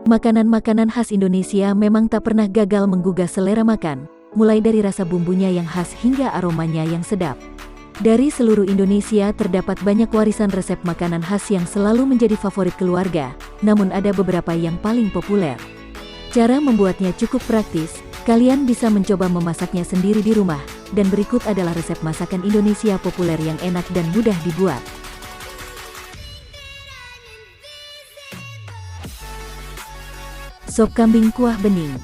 Makanan-makanan khas Indonesia memang tak pernah gagal menggugah selera makan, mulai dari rasa bumbunya yang khas hingga aromanya yang sedap. Dari seluruh Indonesia terdapat banyak warisan resep makanan khas yang selalu menjadi favorit keluarga, namun ada beberapa yang paling populer. Cara membuatnya cukup praktis, kalian bisa mencoba memasaknya sendiri di rumah, dan berikut adalah resep masakan Indonesia populer yang enak dan mudah dibuat. Sop kambing kuah bening.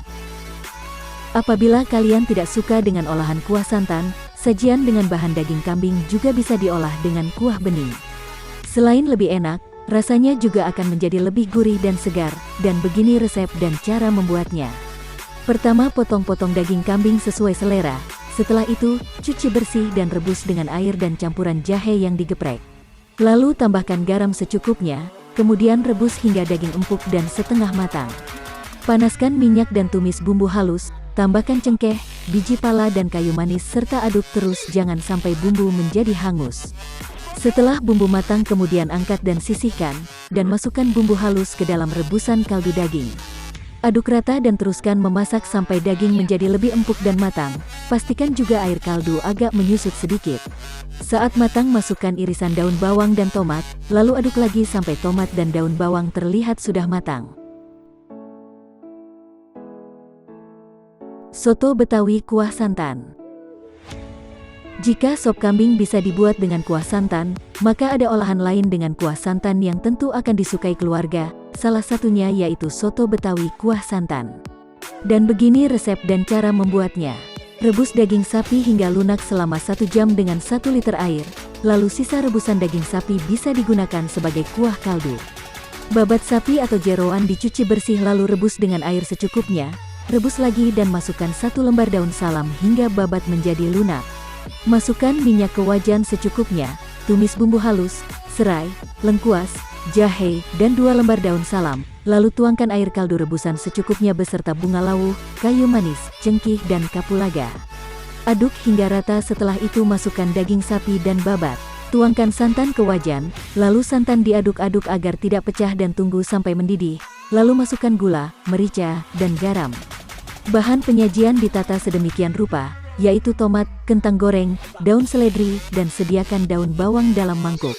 Apabila kalian tidak suka dengan olahan kuah santan, sajian dengan bahan daging kambing juga bisa diolah dengan kuah bening. Selain lebih enak, rasanya juga akan menjadi lebih gurih dan segar, dan begini resep dan cara membuatnya. Pertama, potong-potong daging kambing sesuai selera. Setelah itu, cuci bersih dan rebus dengan air dan campuran jahe yang digeprek. Lalu tambahkan garam secukupnya, kemudian rebus hingga daging empuk dan setengah matang. Panaskan minyak dan tumis bumbu halus, tambahkan cengkeh, biji pala dan kayu manis serta aduk terus jangan sampai bumbu menjadi hangus. Setelah bumbu matang kemudian angkat dan sisihkan, dan masukkan bumbu halus ke dalam rebusan kaldu daging. Aduk rata dan teruskan memasak sampai daging menjadi lebih empuk dan matang. Pastikan juga air kaldu agak menyusut sedikit. Saat matang masukkan irisan daun bawang dan tomat, lalu aduk lagi sampai tomat dan daun bawang terlihat sudah matang. Soto Betawi kuah santan. Jika sop kambing bisa dibuat dengan kuah santan, maka ada olahan lain dengan kuah santan yang tentu akan disukai keluarga, salah satunya yaitu soto Betawi kuah santan. Dan begini resep dan cara membuatnya. Rebus daging sapi hingga lunak selama 1 jam dengan 1 liter air, lalu sisa rebusan daging sapi bisa digunakan sebagai kuah kaldu. Babat sapi atau jeroan dicuci bersih lalu rebus dengan air secukupnya. Rebus lagi dan masukkan 1 lembar daun salam hingga babat menjadi lunak. Masukkan minyak ke wajan secukupnya, tumis bumbu halus, serai, lengkuas, jahe, dan 2 lembar daun salam, lalu tuangkan air kaldu rebusan secukupnya beserta bunga lawu, kayu manis, cengkih dan kapulaga. Aduk hingga rata, setelah itu masukkan daging sapi dan babat. Tuangkan santan ke wajan, lalu santan diaduk-aduk agar tidak pecah dan tunggu sampai mendidih, lalu masukkan gula, merica, dan garam. Bahan penyajian ditata sedemikian rupa, yaitu tomat, kentang goreng, daun seledri, dan sediakan daun bawang dalam mangkuk.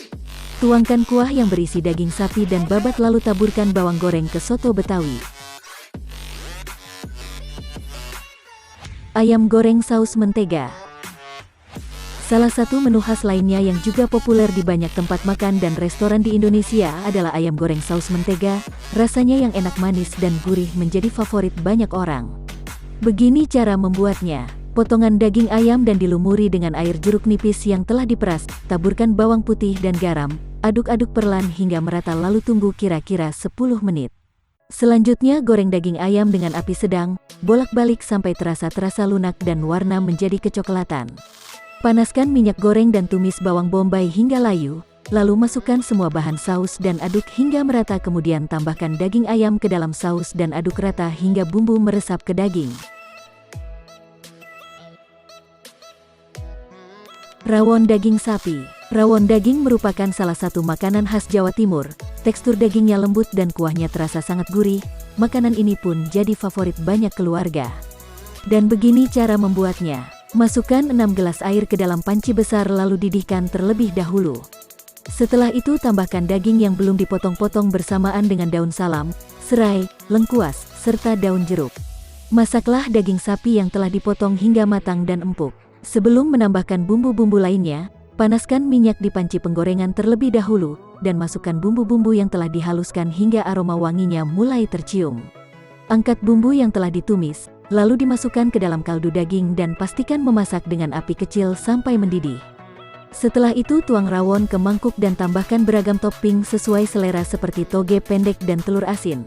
Tuangkan kuah yang berisi daging sapi dan babat lalu taburkan bawang goreng ke soto Betawi. Ayam goreng saus mentega. Salah satu menu khas lainnya yang juga populer di banyak tempat makan dan restoran di Indonesia adalah ayam goreng saus mentega. Rasanya yang enak manis dan gurih menjadi favorit banyak orang. Begini cara membuatnya. Potongan daging ayam dan dilumuri dengan air jeruk nipis yang telah diperas, taburkan bawang putih dan garam, aduk-aduk perlahan hingga merata lalu tunggu kira-kira 10 menit. Selanjutnya goreng daging ayam dengan api sedang, bolak-balik sampai terasa lunak dan warna menjadi kecoklatan. Panaskan minyak goreng dan tumis bawang bombay hingga layu, lalu masukkan semua bahan saus dan aduk hingga merata kemudian tambahkan daging ayam ke dalam saus dan aduk rata hingga bumbu meresap ke daging. Rawon daging sapi. Rawon daging merupakan salah satu makanan khas Jawa Timur. Tekstur dagingnya lembut dan kuahnya terasa sangat gurih. Makanan ini pun jadi favorit banyak keluarga. Dan begini cara membuatnya. Masukkan 6 gelas air ke dalam panci besar lalu didihkan terlebih dahulu. Setelah itu tambahkan daging yang belum dipotong-potong bersamaan dengan daun salam, serai, lengkuas, serta daun jeruk. Masaklah daging sapi yang telah dipotong hingga matang dan empuk. Sebelum menambahkan bumbu-bumbu lainnya, panaskan minyak di panci penggorengan terlebih dahulu, dan masukkan bumbu-bumbu yang telah dihaluskan hingga aroma wanginya mulai tercium. Angkat bumbu yang telah ditumis, lalu dimasukkan ke dalam kaldu daging dan pastikan memasak dengan api kecil sampai mendidih. Setelah itu tuang rawon ke mangkuk dan tambahkan beragam topping sesuai selera seperti toge pendek dan telur asin.